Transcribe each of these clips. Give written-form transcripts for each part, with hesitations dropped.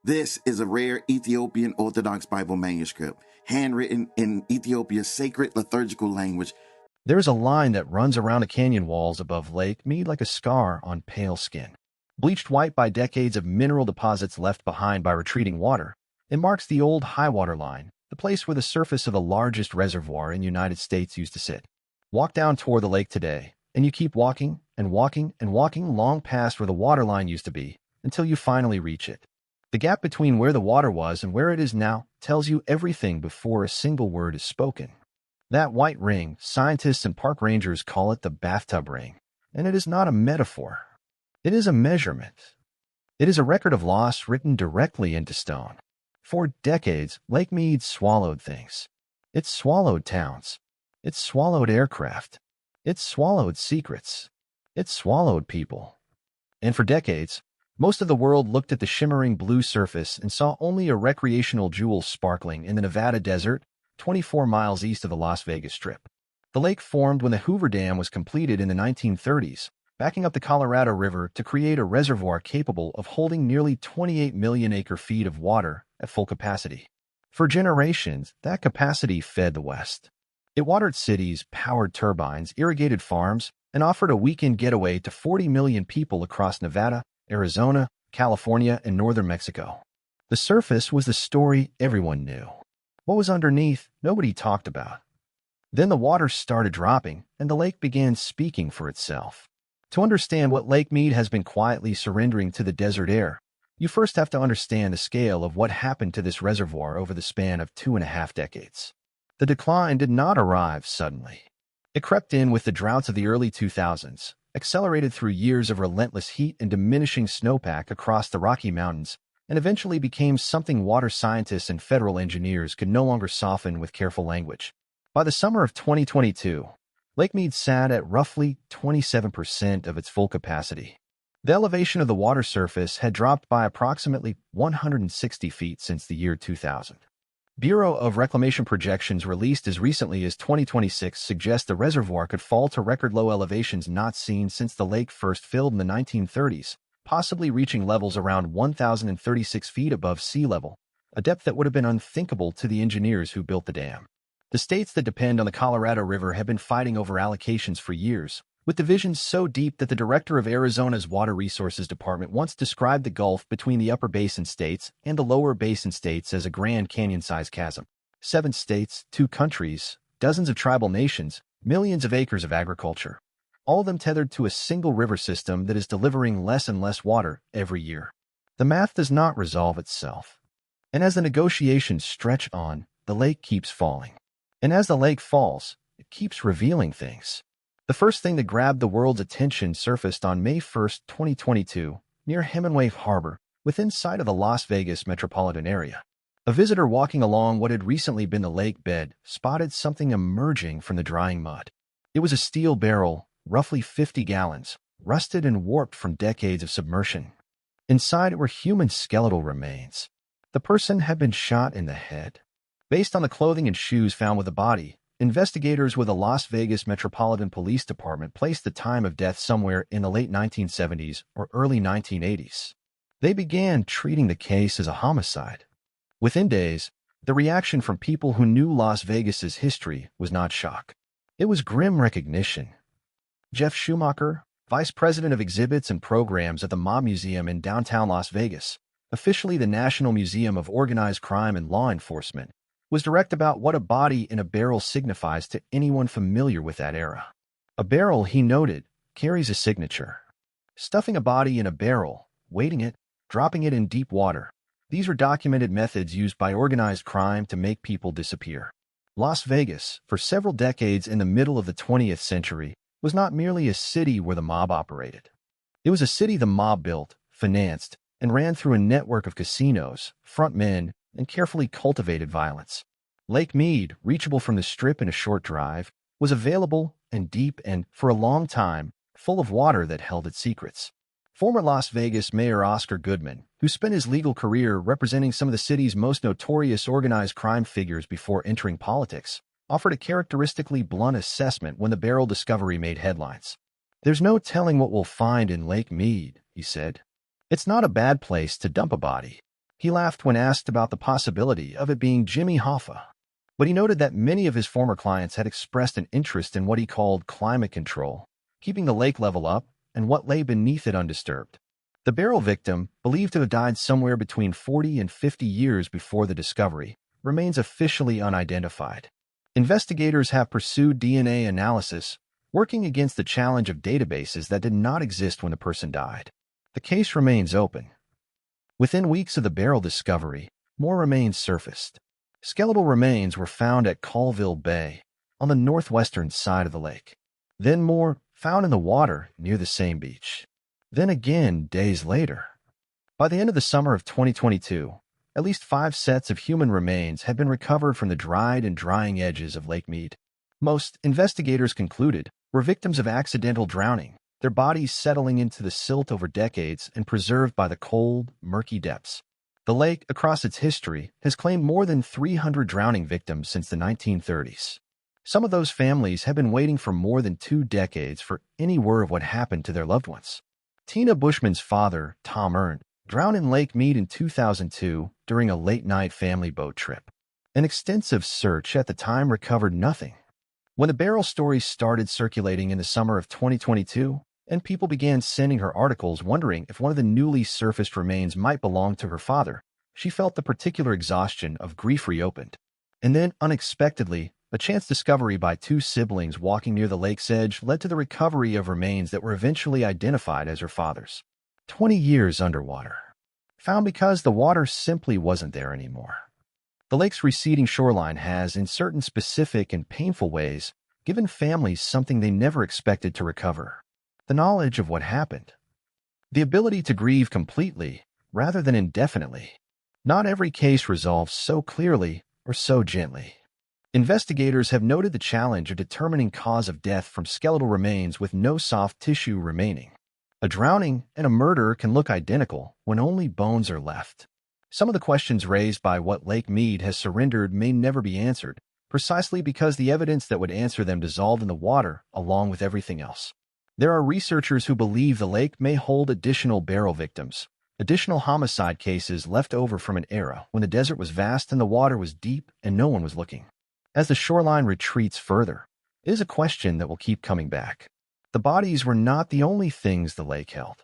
This is a rare Ethiopian Orthodox Bible manuscript, handwritten in Ethiopia's sacred liturgical language. There's a line that runs around the canyon walls above Lake Mead like a scar on pale skin. Bleached white by decades of mineral deposits left behind by retreating water, it marks the old high-water line, the place where the surface of the largest reservoir in the United States used to sit. Walk down toward the lake today, and you keep walking and walking and walking long past where the water line used to be, until you finally reach it. The gap between where the water was and where it is now tells you everything before a single word is spoken. That white ring, scientists and park rangers call it the bathtub ring, and it is not a metaphor. It is a measurement. It is a record of loss written directly into stone. For decades, Lake Mead swallowed things. It swallowed towns. It swallowed aircraft. It swallowed secrets. It swallowed people. And for decades, most of the world looked at the shimmering blue surface and saw only a recreational jewel sparkling in the Nevada desert, 24 miles east of the Las Vegas Strip. The lake formed when the Hoover Dam was completed in the 1930s, backing up the Colorado River to create a reservoir capable of holding nearly 28 million acre-feet of water at full capacity. For generations, that capacity fed the West. It watered cities, powered turbines, irrigated farms, and offered a weekend getaway to 40 million people across Nevada, Arizona, California, and northern Mexico. The surface was the story everyone knew. What was underneath, nobody talked about. Then the water started dropping, and the lake began speaking for itself. To understand what Lake Mead has been quietly surrendering to the desert air, you first have to understand the scale of what happened to this reservoir over the span of 2.5 decades. The decline did not arrive suddenly. It crept in with the droughts of the early 2000s, accelerated through years of relentless heat and diminishing snowpack across the Rocky Mountains, and eventually became something water scientists and federal engineers could no longer soften with careful language. By the summer of 2022, Lake Mead sat at roughly 27% of its full capacity. The elevation of the water surface had dropped by approximately 160 feet since the year 2000. Bureau of Reclamation projections released as recently as 2026 suggest the reservoir could fall to record low elevations not seen since the lake first filled in the 1930s, possibly reaching levels around 1,036 feet above sea level, a depth that would have been unthinkable to the engineers who built the dam. The states that depend on the Colorado River have been fighting over allocations for years, with divisions so deep that the director of Arizona's Water Resources Department once described the gulf between the upper basin states and the lower basin states as a Grand Canyon-sized chasm. 7 states, 2 countries, dozens of tribal nations, millions of acres of agriculture, all of them tethered to a single river system that is delivering less and less water every year. The math does not resolve itself. And as the negotiations stretch on, the lake keeps falling. And as the lake falls, it keeps revealing things. The first thing that grabbed the world's attention surfaced on May 1, 2022, near Hemingway Harbor, within sight of the Las Vegas metropolitan area. A visitor walking along what had recently been the lake bed spotted something emerging from the drying mud. It was a steel barrel, roughly 50 gallons, rusted and warped from decades of submersion. Inside were human skeletal remains. The person had been shot in the head. Based on the clothing and shoes found with the body, investigators with the Las Vegas Metropolitan Police Department placed the time of death somewhere in the late 1970s or early 1980s. They began treating the case as a homicide. Within days, the reaction from people who knew Las Vegas's history was not shock. It was grim recognition. Jeff Schumacher, vice president of exhibits and programs at the Mob Museum in downtown Las Vegas, officially the National Museum of Organized Crime and Law Enforcement, was direct about what a body in a barrel signifies to anyone familiar with that era. A barrel, he noted, carries a signature. Stuffing a body in a barrel, weighting it, dropping it in deep water, these are documented methods used by organized crime to make people disappear. Las Vegas, for several decades in the middle of the 20th century, was not merely a city where the mob operated. It was a city the mob built, financed, and ran through a network of casinos, front men, and carefully cultivated violence. Lake Mead, reachable from the Strip in a short drive, was available and deep and, for a long time, full of water that held its secrets. Former Las Vegas Mayor Oscar Goodman, who spent his legal career representing some of the city's most notorious organized crime figures before entering politics, offered a characteristically blunt assessment when the barrel discovery made headlines. "There's no telling what we'll find in Lake Mead," he said. "It's not a bad place to dump a body." He laughed when asked about the possibility of it being Jimmy Hoffa, but he noted that many of his former clients had expressed an interest in what he called climate control, keeping the lake level up and what lay beneath it undisturbed. The barrel victim, believed to have died somewhere between 40 and 50 years before the discovery, remains officially unidentified. Investigators have pursued DNA analysis, working against the challenge of databases that did not exist when the person died. The case remains open. Within weeks of the barrel discovery, more remains surfaced. Skeletal remains were found at Colville Bay, on the northwestern side of the lake. Then more found in the water near the same beach. Then again days later. By the end of the summer of 2022, at least 5 sets of human remains had been recovered from the dried and drying edges of Lake Mead. Most, investigators concluded, were victims of accidental drowning, their bodies settling into the silt over decades and preserved by the cold, murky depths. The lake, across its history, has claimed more than 300 drowning victims since the 1930s. Some of those families have been waiting for more than 2 decades for any word of what happened to their loved ones. Tina Bushman's father, Tom Ern, drowned in Lake Mead in 2002 during a late-night family boat trip. An extensive search at the time recovered nothing. When the barrel story started circulating in the summer of 2022, and people began sending her articles wondering if one of the newly surfaced remains might belong to her father, she felt the particular exhaustion of grief reopened. And then, unexpectedly, a chance discovery by 2 siblings walking near the lake's edge led to the recovery of remains that were eventually identified as her father's. 20 years underwater. Found because the water simply wasn't there anymore. The lake's receding shoreline has, in certain specific and painful ways, given families something they never expected to recover. The knowledge of what happened. The ability to grieve completely, rather than indefinitely. Not every case resolves so clearly or so gently. Investigators have noted the challenge of determining cause of death from skeletal remains with no soft tissue remaining. A drowning and a murder can look identical when only bones are left. Some of the questions raised by what Lake Mead has surrendered may never be answered, precisely because the evidence that would answer them dissolved in the water along with everything else. There are researchers who believe the lake may hold additional barrel victims, additional homicide cases left over from an era when the desert was vast and the water was deep and no one was looking. As the shoreline retreats further, it is a question that will keep coming back. The bodies were not the only things the lake held.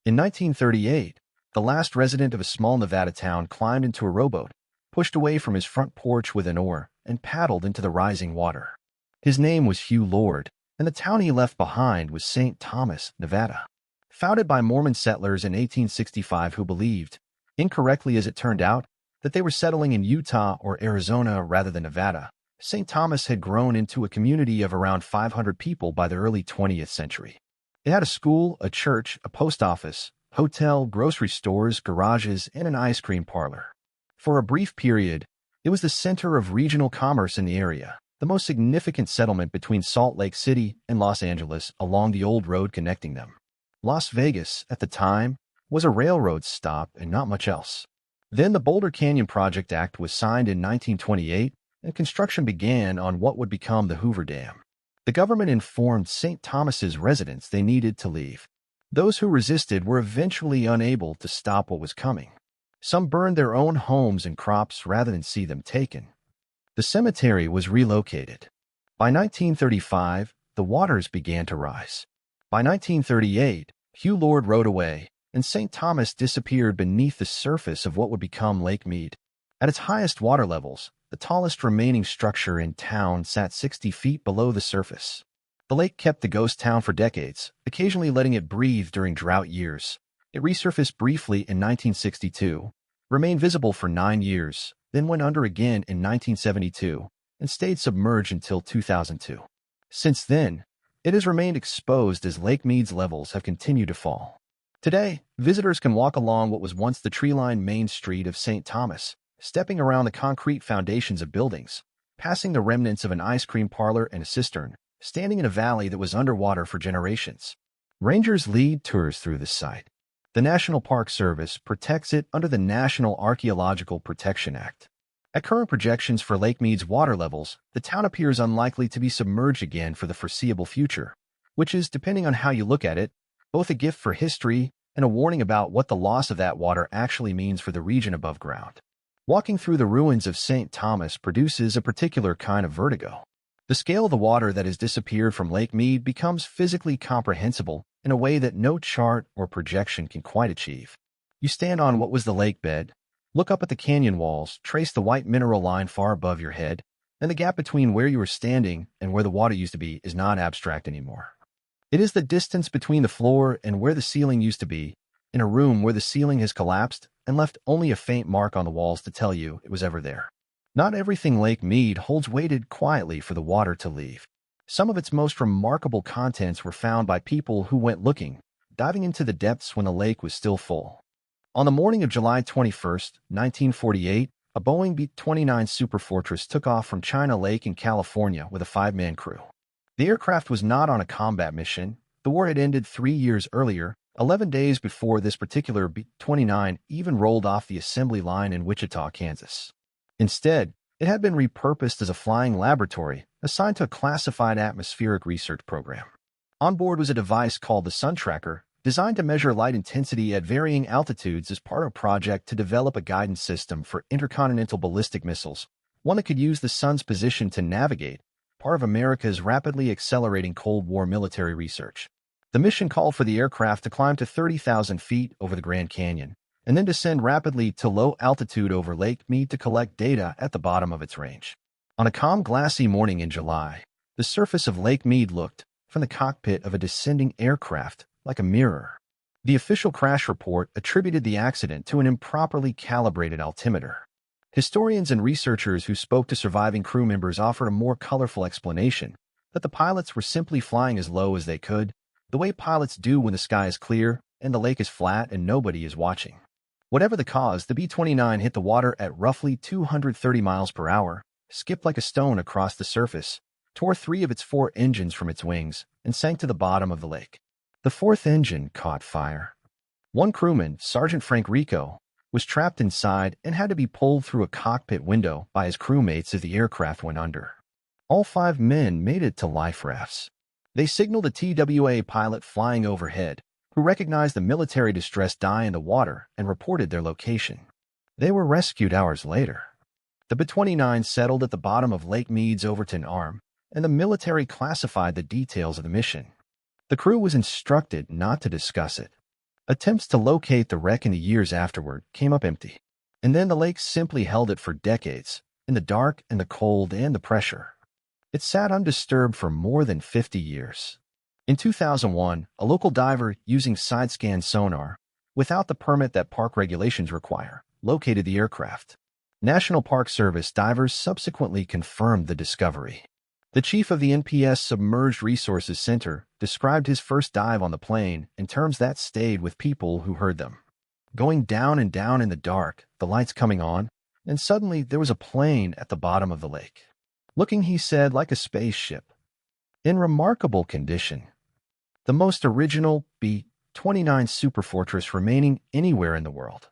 In 1938, the last resident of a small Nevada town climbed into a rowboat, pushed away from his front porch with an oar, and paddled into the rising water. His name was Hugh Lord, and the town he left behind was St. Thomas, Nevada. Founded by Mormon settlers in 1865 who believed, incorrectly as it turned out, that they were settling in Utah or Arizona rather than Nevada, St. Thomas had grown into a community of around 500 people by the early 20th century. It had a school, a church, a post office, hotel, grocery stores, garages, and an ice cream parlor. For a brief period, it was the center of regional commerce in the area, the most significant settlement between Salt Lake City and Los Angeles along the old road connecting them. Las Vegas, at the time, was a railroad stop and not much else. Then the Boulder Canyon Project Act was signed in 1928, and construction began on what would become the Hoover Dam. The government informed St. Thomas's residents they needed to leave. Those who resisted were eventually unable to stop what was coming. Some burned their own homes and crops rather than see them taken. The cemetery was relocated. By 1935, the waters began to rise. By 1938, Hugh Lord rode away, and St. Thomas disappeared beneath the surface of what would become Lake Mead. At its highest water levels, the tallest remaining structure in town sat 60 feet below the surface. The lake kept the ghost town for decades, occasionally letting it breathe during drought years. It resurfaced briefly in 1962, remained visible for 9 years, then went under again in 1972, and stayed submerged until 2002. Since then, it has remained exposed as Lake Mead's levels have continued to fall. Today, visitors can walk along what was once the tree-lined main street of St. Thomas, stepping around the concrete foundations of buildings, passing the remnants of an ice cream parlor and a cistern, standing in a valley that was underwater for generations. Rangers lead tours through this site. The National Park Service protects it under the National Archaeological Protection Act. At current projections for Lake Mead's water levels, the town appears unlikely to be submerged again for the foreseeable future, which is, depending on how you look at it, both a gift for history and a warning about what the loss of that water actually means for the region above ground. Walking through the ruins of St. Thomas produces a particular kind of vertigo. The scale of the water that has disappeared from Lake Mead becomes physically comprehensible in a way that no chart or projection can quite achieve. You stand on what was the lake bed, look up at the canyon walls, trace the white mineral line far above your head, and the gap between where you are standing and where the water used to be is not abstract anymore. It is the distance between the floor and where the ceiling used to be, in a room where the ceiling has collapsed and left only a faint mark on the walls to tell you it was ever there. Not everything Lake Mead holds waited quietly for the water to leave. Some of its most remarkable contents were found by people who went looking, diving into the depths when the lake was still full. On the morning of July 21, 1948, a Boeing B-29 Superfortress took off from China Lake in California with a 5-man crew. The aircraft was not on a combat mission. The war had ended 3 years earlier, 11 days before this particular B-29 even rolled off the assembly line in Wichita, Kansas. Instead, it had been repurposed as a flying laboratory assigned to a classified atmospheric research program. On board was a device called the Sun Tracker, designed to measure light intensity at varying altitudes as part of a project to develop a guidance system for intercontinental ballistic missiles, one that could use the sun's position to navigate, part of America's rapidly accelerating Cold War military research. The mission called for the aircraft to climb to 30,000 feet over the Grand Canyon, and then descend rapidly to low altitude over Lake Mead to collect data at the bottom of its range. On a calm, glassy morning in July, the surface of Lake Mead looked, from the cockpit of a descending aircraft, like a mirror. The official crash report attributed the accident to an improperly calibrated altimeter. Historians and researchers who spoke to surviving crew members offered a more colorful explanation, that the pilots were simply flying as low as they could, the way pilots do when the sky is clear and the lake is flat and nobody is watching. Whatever the cause, the B-29 hit the water at roughly 230 miles per hour, skipped like a stone across the surface, tore 3 of its 4 engines from its wings, and sank to the bottom of the lake. The 4th engine caught fire. One crewman, Sergeant Frank Rico, was trapped inside and had to be pulled through a cockpit window by his crewmates as the aircraft went under. All 5 men made it to life rafts. They signaled a TWA pilot flying overhead, who recognized the military distress die in the water and reported their location. They were rescued hours later. The B-29 settled at the bottom of Lake Mead's Overton Arm, and the military classified the details of the mission. The crew was instructed not to discuss it. Attempts to locate the wreck in the years afterward came up empty. And then the lake simply held it for decades, in the dark and the cold and the pressure. It sat undisturbed for more than 50 years. In 2001, a local diver using side-scan sonar, without the permit that park regulations require, located the aircraft. National Park Service divers subsequently confirmed the discovery. The chief of the NPS Submerged Resources Center described his first dive on the plane in terms that stayed with people who heard them. Going down and down in the dark, the lights coming on, and suddenly there was a plane at the bottom of the lake. Looking, he said, like a spaceship. In remarkable condition. The most original B-29 Superfortress remaining anywhere in the world.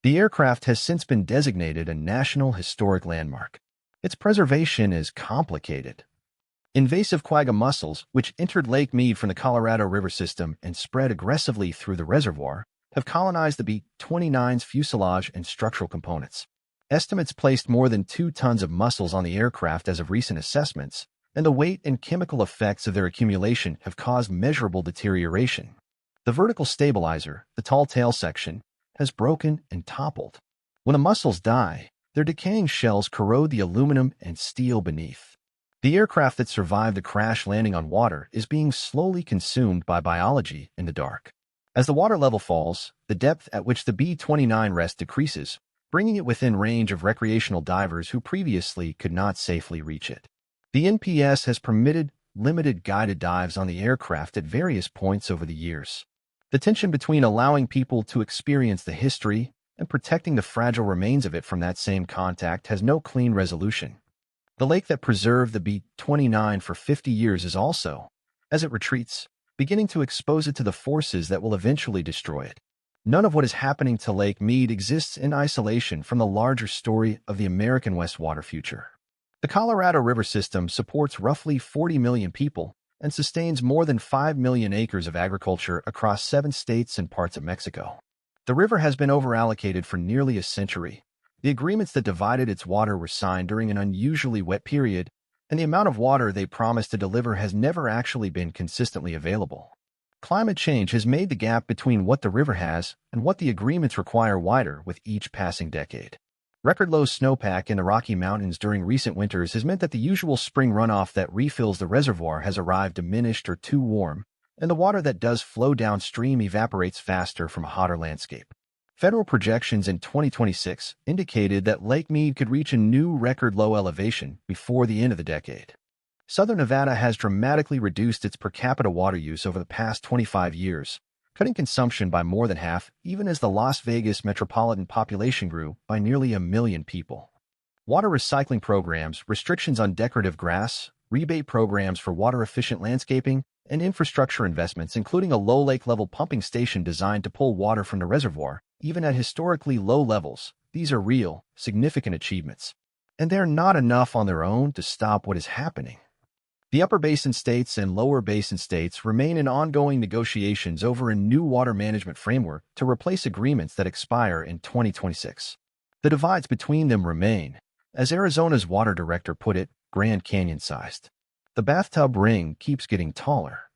The aircraft has since been designated a National Historic Landmark. Its preservation is complicated. Invasive quagga mussels, which entered Lake Mead from the Colorado River system and spread aggressively through the reservoir, have colonized the B-29's fuselage and structural components. Estimates placed more than 2 tons of mussels on the aircraft as of recent assessments, and the weight and chemical effects of their accumulation have caused measurable deterioration. The vertical stabilizer, the tall tail section, has broken and toppled. When the mussels die, their decaying shells corrode the aluminum and steel beneath. The aircraft that survived the crash landing on water is being slowly consumed by biology in the dark. As the water level falls, the depth at which the B-29 rests decreases, bringing it within range of recreational divers who previously could not safely reach it. The NPS has permitted limited guided dives on the aircraft at various points over the years. The tension between allowing people to experience the history and protecting the fragile remains of it from that same contact has no clean resolution. The lake that preserved the B-29 for 50 years is also, as it retreats, beginning to expose it to the forces that will eventually destroy it. None of what is happening to Lake Mead exists in isolation from the larger story of the American West water future. The Colorado River system supports roughly 40 million people and sustains more than 5 million acres of agriculture across 7 states and parts of Mexico. The river has been overallocated for nearly a century. The agreements that divided its water were signed during an unusually wet period, and the amount of water they promised to deliver has never actually been consistently available. Climate change has made the gap between what the river has and what the agreements require wider with each passing decade. Record low snowpack in the Rocky Mountains during recent winters has meant that the usual spring runoff that refills the reservoir has arrived diminished or too warm, and the water that does flow downstream evaporates faster from a hotter landscape. Federal projections in 2026 indicated that Lake Mead could reach a new record low elevation before the end of the decade. Southern Nevada has dramatically reduced its per capita water use over the past 25 years, cutting consumption by more than half, even as the Las Vegas metropolitan population grew by nearly 1 million people. Water recycling programs, restrictions on decorative grass, rebate programs for water-efficient landscaping, and infrastructure investments, including a low lake-level pumping station designed to pull water from the reservoir, even at historically low levels. These are real, significant achievements. And they're not enough on their own to stop what is happening. The upper basin states and lower basin states remain in ongoing negotiations over a new water management framework to replace agreements that expire in 2026. The divides between them remain, as Arizona's water director put it, Grand Canyon-sized. The bathtub ring keeps getting taller.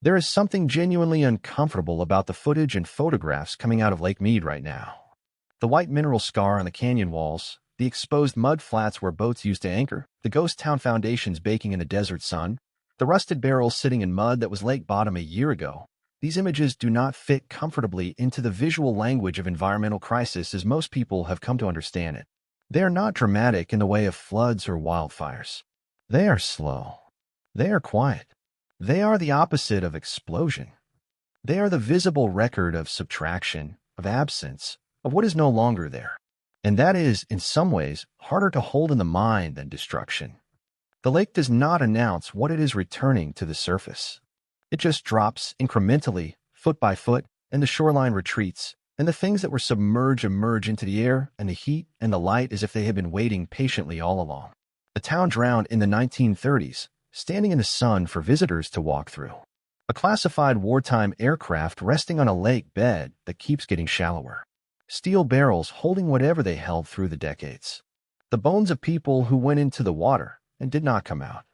There is something genuinely uncomfortable about the footage and photographs coming out of Lake Mead right now. The white mineral scar on the canyon walls, the exposed mud flats where boats used to anchor, the ghost town foundations baking in the desert sun, the rusted barrels sitting in mud that was lake bottom a year ago. These images do not fit comfortably into the visual language of environmental crisis as most people have come to understand it. They are not dramatic in the way of floods or wildfires. They are slow. They are quiet. They are the opposite of explosion. They are the visible record of subtraction, of absence, of what is no longer there. And that is, in some ways, harder to hold in the mind than destruction. The lake does not announce what it is returning to the surface. It just drops incrementally, foot by foot, and the shoreline retreats, and the things that were submerged emerge into the air and the heat and the light as if they had been waiting patiently all along. The town drowned in the 1930s, standing in the sun for visitors to walk through. A classified wartime aircraft resting on a lake bed that keeps getting shallower. Steel barrels holding whatever they held through the decades. The bones of people who went into the water and did not come out.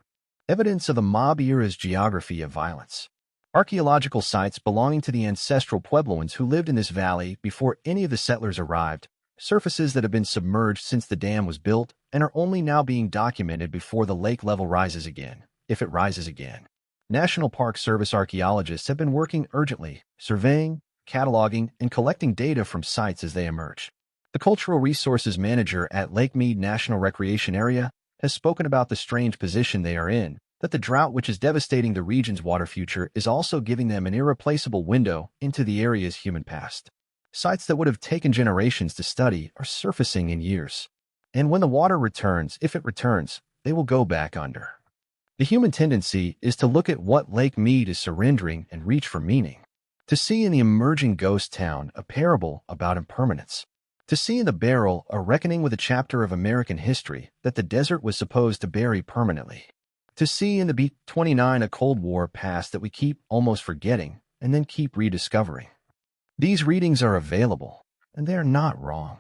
Evidence of the mob era's geography of violence. Archaeological sites belonging to the ancestral Puebloans who lived in this valley before any of the settlers arrived. Surfaces that have been submerged since the dam was built and are only now being documented before the lake level rises again, if it rises again. National Park Service archaeologists have been working urgently, surveying, cataloging, and collecting data from sites as they emerge. The Cultural Resources Manager at Lake Mead National Recreation Area has spoken about the strange position they are in, that the drought which is devastating the region's water future is also giving them an irreplaceable window into the area's human past. Sites that would have taken generations to study are surfacing in years. And when the water returns, if it returns, they will go back under. The human tendency is to look at what Lake Mead is surrendering and reach for meaning. To see in the emerging ghost town a parable about impermanence. To see in the barrel a reckoning with a chapter of American history that the desert was supposed to bury permanently. To see in the B-29 a Cold War past that we keep almost forgetting and then keep rediscovering. These readings are available, and they are not wrong.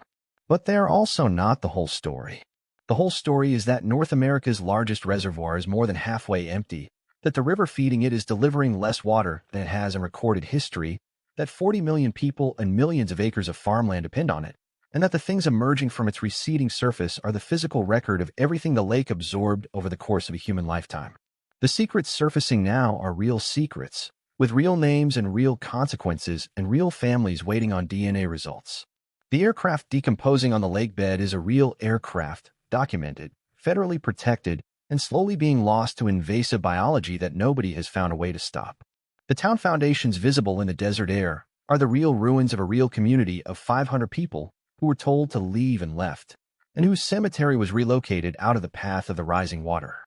But they are also not the whole story. The whole story is that North America's largest reservoir is more than halfway empty, that the river feeding it is delivering less water than it has in recorded history, that 40 million people and millions of acres of farmland depend on it, and that the things emerging from its receding surface are the physical record of everything the lake absorbed over the course of a human lifetime. The secrets surfacing now are real secrets, with real names and real consequences and real families waiting on DNA results. The aircraft decomposing on the lake bed is a real aircraft, documented, federally protected, and slowly being lost to invasive biology that nobody has found a way to stop. The town foundations visible in the desert air are the real ruins of a real community of 500 people who were told to leave and left, and whose cemetery was relocated out of the path of the rising water.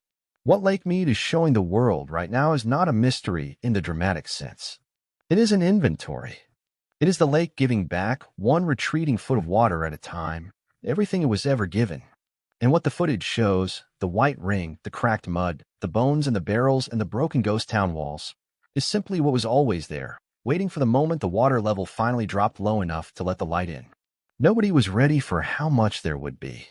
What Lake Mead is showing the world right now is not a mystery in the dramatic sense. It is an inventory. It is the lake giving back one retreating foot of water at a time, everything it was ever given. And what the footage shows, the white ring, the cracked mud, the bones and the barrels and the broken ghost town walls, is simply what was always there, waiting for the moment the water level finally dropped low enough to let the light in. Nobody was ready for how much there would be.